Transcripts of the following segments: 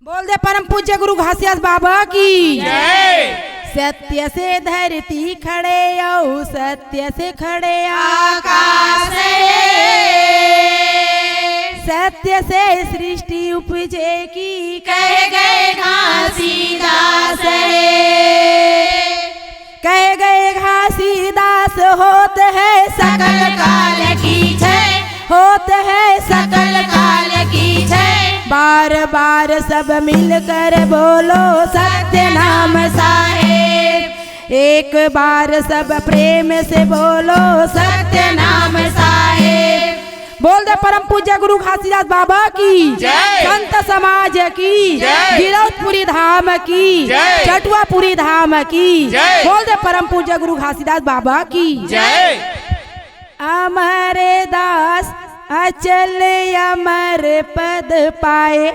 बोल दे परम पूज्य गुरु घासियास बाबा की जय। सत्य से धरती खड़े औ सत्य से खड़े आकाश सत्य से सृष्टि उपजे की कह गए घासीदास कह गए घासीदास होत है सकल काल की जय होत है सकल काल की जय बार बार सब मिलकर बोलो सत्य नाम साहेब एक बार सब प्रेम से बोलो सत्य नाम साहेब। बोल दे परम पूज्य गुरु घासीदास बाबा की जय। संत समाज की जय। गिरौदपुरी धाम की जय। चटुआपुरी धाम की जय। बोल दे परम पूज्य गुरु घासीदास बाबा की जय। अमर दास अचल अमर पद पाए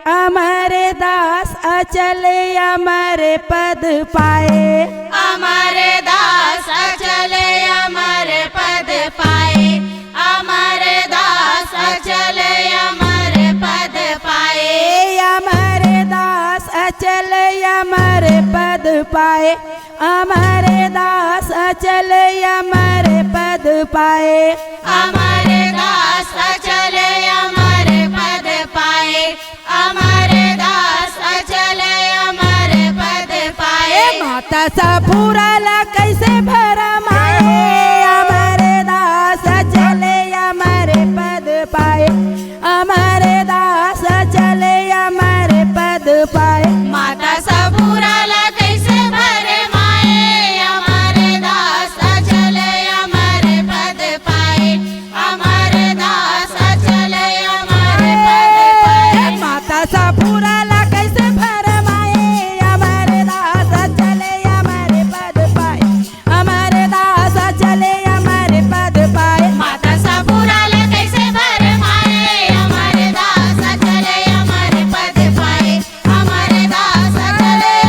अमर दास अचल अमर पद पाए अमर दास अचल अमर पद पाए अमर दास अचल अमर पद पाए अमर दास अचल अमर पद पाए अमर दास अचल अमर पद पाए अमर दास अचल अमर पद पाए अमर दास अचल अमर पद पाए माता सा फूरला कैसे भरमाए अमर दास अचल अमर पद पाए अमर दास अचल अमर पद पाए माता सबूराला कैसे भरे माए अमर दास अचल अमर पद पाए अमर दास अचल अमर पद पाए माता सा फूरला कैसे भरमाए अमर दास अचल अमर पद पाए अमर दास अचल अमर पद पाए माता सबूराला कैसे भरे माए अमर दास अचल अमर पद पाए अमर दास अचल अमर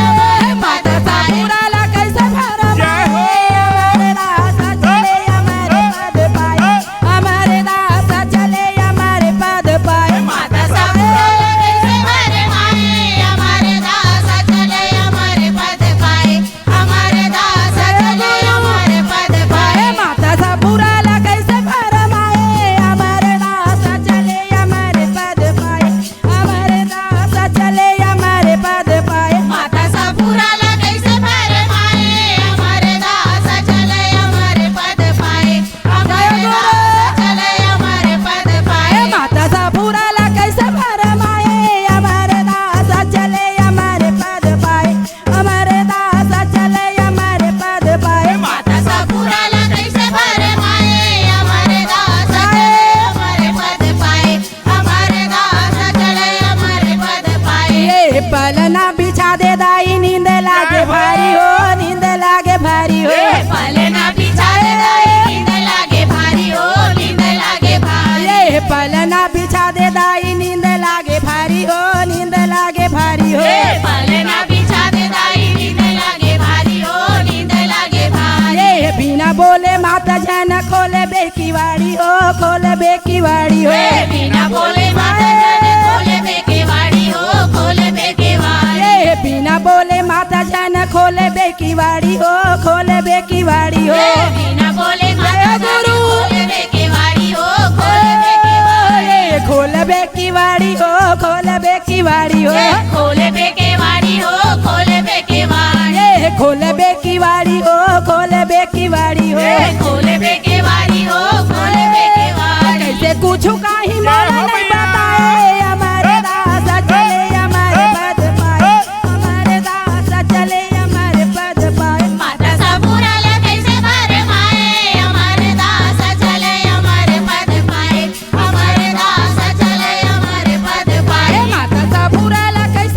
पद पाए फूरला कैसे भरमाए अमर दास अचल अमर पद पाए अमर दास अचल अमर पद पाए माता सबूराला कैसे भरे माए अमर दास अचल अमर पद पाए अमर दास अचल अमर पद पाए माता सा फूरला कैसे भरमाए अमर दास अचल अमर पद पाए अमर दास अचल अमर पद पाए माता सबूराला कैसे भरे माए अमर दास अचल अमर पद पाए अमर दास अचल अमर पद पाए माता सा फूरला कैसे भरमाए अमर दास अचल अमर पद पाए अमर दास अचल अमर पद पाए माता सबूराला कैसे भरे माए अमर दास अचल अमर पद पाए अमर दास अचल अमर पद पाए ये पलना बिछा दे दाई नींद लागे भारी हो नींद लागे भारी हो पलना बिछा दे दाई नींद लागे भारी हो नींद लागे भारी ये पलना बिछा दे दाई नींद लागे भारी हो नींद लागे भारी हो पलना बिछा दे दाई नींद लागे भारी हो नींद लागे भारी ये बिना बोले माता जन खोले बेकीवाड़ी हो खोले बेकीवाड़ी हो बिना बोले माता जाने खोले बेकेवाड़ी हो खोले बेकेवाड़ी ये बिना बोले माता जन खोले बेकीवाड़ी हो खोले बेकीवाड़ी हो बिना बोले माता जाने खोले बेकेवाड़ी हो खोले बेकेवाड़ी ये खोले बेकीवाड़ी हो खोले बेकीवाड़ी हो खोले बेकेवाड़ी हो खोले बेकेवाड़ी ये खोले बेकीवाड़ी हो खोले बेकीवाड़ी हो खोले बेकेवाड़ी हो खोले बेकेवाड़ी कैसे कुछ काही मोला नहीं बताए अमर दास चले अमर पद पाए अमर दास चले अमर पद पाए माता सबूराला कैसे भरे माए अमर दास चले अमर पद पाए अमर दास चले अमर पद पाए माता सा फूरला कैसे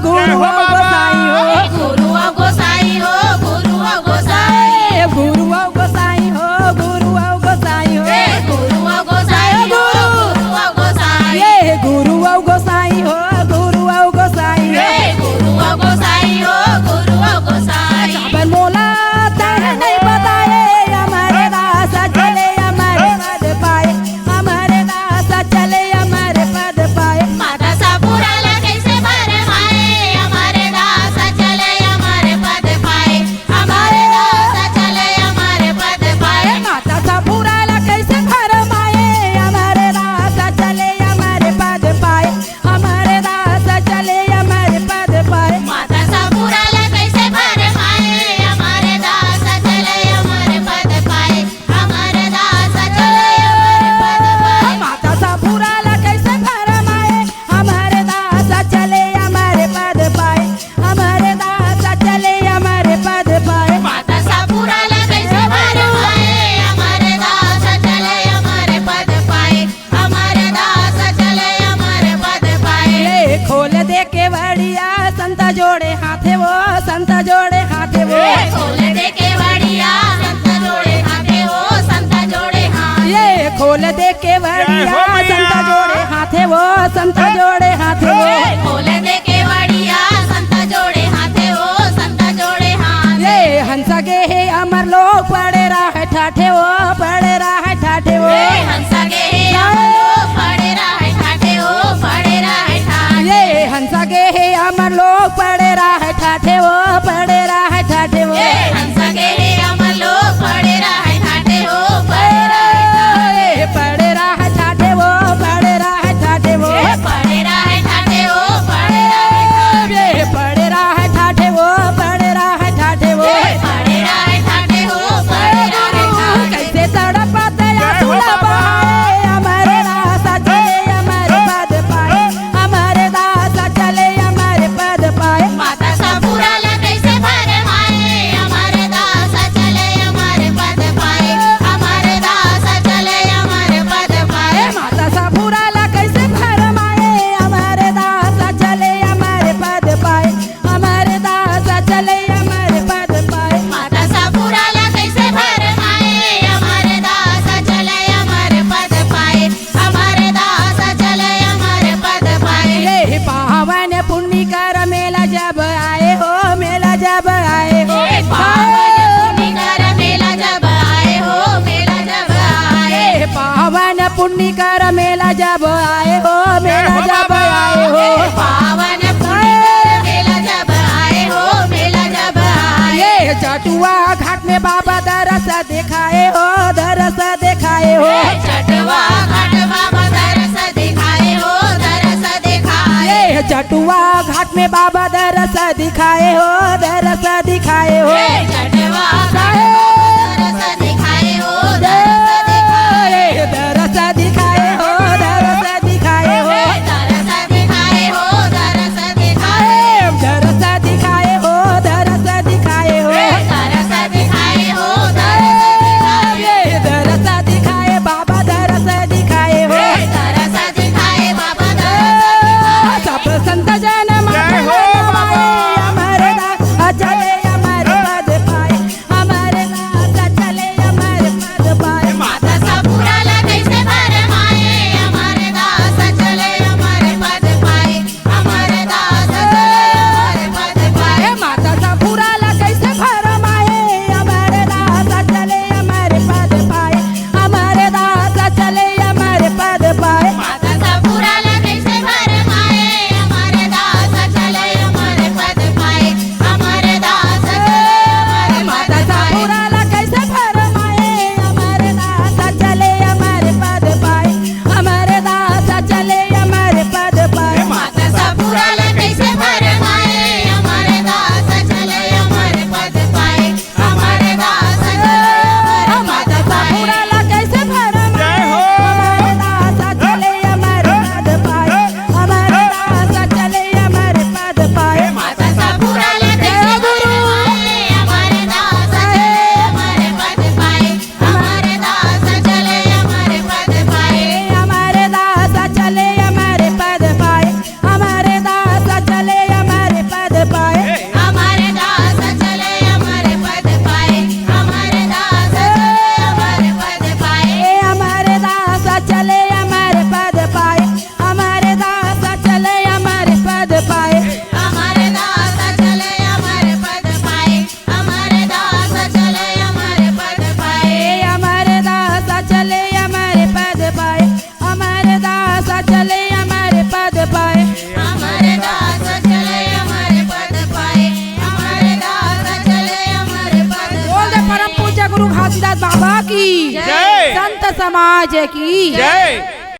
गुरु हो गोसाई हो गुरु हो गोसाई हो गुरु हो गोसाई गुरु हो गोसाई हो गुरु हो गोसाई हो गुरु हो गोसाई हो गुरु हो गोसाई ये गुरु हो गोसाई हो गुरु हो गोसाई गुरु हो गोसाई हो गुरु हो गोसाई पर मोला तह नहीं बताए हमारे दास चले हमारे पद पाए हमारे दास चले हमारे पद पाए माता सापुराला कैसे भरमाए हमारे दास चले हमारे पद पाए हमारे दास चले हमारे पद पाए माता सा पुराला कैसे भरमाए हमारे दास चले हमारे पद पाए हमारे दास चले हमारे पद पाए माता सापुराला कैसे भरमाए हमारे दास चले हमारे पद पाए हमारे दास चले हमारे पद पाए माता सा पुराला कैसे भरमाए हमारे दास चले हमारे पद पाए हमारे दास चले हमारे पद पाए माता सापुराला कैसे भरमाए हमारे दास चले हमारे पद पाए हमारे दास चले हमारे पद पाए ये खोल दे के बढ़िया संत जोड़े हाथे वो संत जोड़े हाथे वो खोल दे के बढ़िया संत जोड़े हाथे हो संत जोड़े हाथ ये खोल दे के बढ़िया संत जोड़े हाथे वो संत जोड़े हाथे वो खोल दे के बढ़िया संत जोड़े हाथे हो संत जोड़े हाथ ये हंस गे हे अमर लोग पड़े रहा ठाठे वो पड़े रहा ठाठे वो हंस गे हम लोग पड़े रहे ठाठे हो पड़े रहे ठाठ ये हंस गे हे अमर लोग पड़े रहा ठाठे वो पड़े रहा ठाठे वो हंस गे हम लोग पड़े रहे ठाठे हो पड़े रहे ठाठ ये पड़े रहा ठाठे वो पड़े रहा ठाठे वो पड़े रहे ठाठे हो पड़े रहे ठाठ ये पड़े रहा ठाठे वो पड़े रहा ठाठे वो पड़े रहे ठाठे हो पड़े रहे ठाठ कैसे तड़पते आंसुला बहाए हमारे रास्ता चले हमारे पद पाए हमारे रास्ता चले हमारे पद पाए माता सापुराला कैसे भरमाए हमारे दास चले हमारे पद पाए हमारे दास चले हमारे पद पाए माता सा पुराला कैसे भरमाए हमारे दास चले हमारे पद पाए हमारे दास चले हमारे पद पाए माता सापुराला कैसे भरमाए हमारे दास चले हमारे पद पाए हमारे दास चले हमारे पद पाए ये पावन पुण्य कर मेला जब आए हो मेला जब आए हो पावन पुण्यकर मेला जब आए हो मेला जब आए ये पावन पुण्य कर मेला जब आए हो मेला जब आए हो पावन पुण्यकर मेला जब आए हो मेला जब आए ये चटुआ घाट में बाबा दरस दिखाए हो दरस दिखाए हो चटवा घाट बाबा दरस दिखाए हो दरस दिखाए ये चटुआ घाट में बाबा दरस दिखाए हो दरस दिखाए हो चटवा घाट बाबा दरस दिखाए हो दरस दिखाए ये दरस दिखाए हो दरस दिखाए हो दरस दिखाए हो दरस दिखाए दरस दिखाए हो दरस दिखाए हो दरस दिखाए हो दरस दिखाए ये दरस दिखाए बाबा दरस दिखाए हो दरस दिखाए बाबा दरस दिखाए सब संत जन माथे नवाए हमारे दास चले हमारे पद पाए हमारे दास गुरु घासीदास बाबा की जय। संत समाज की जय।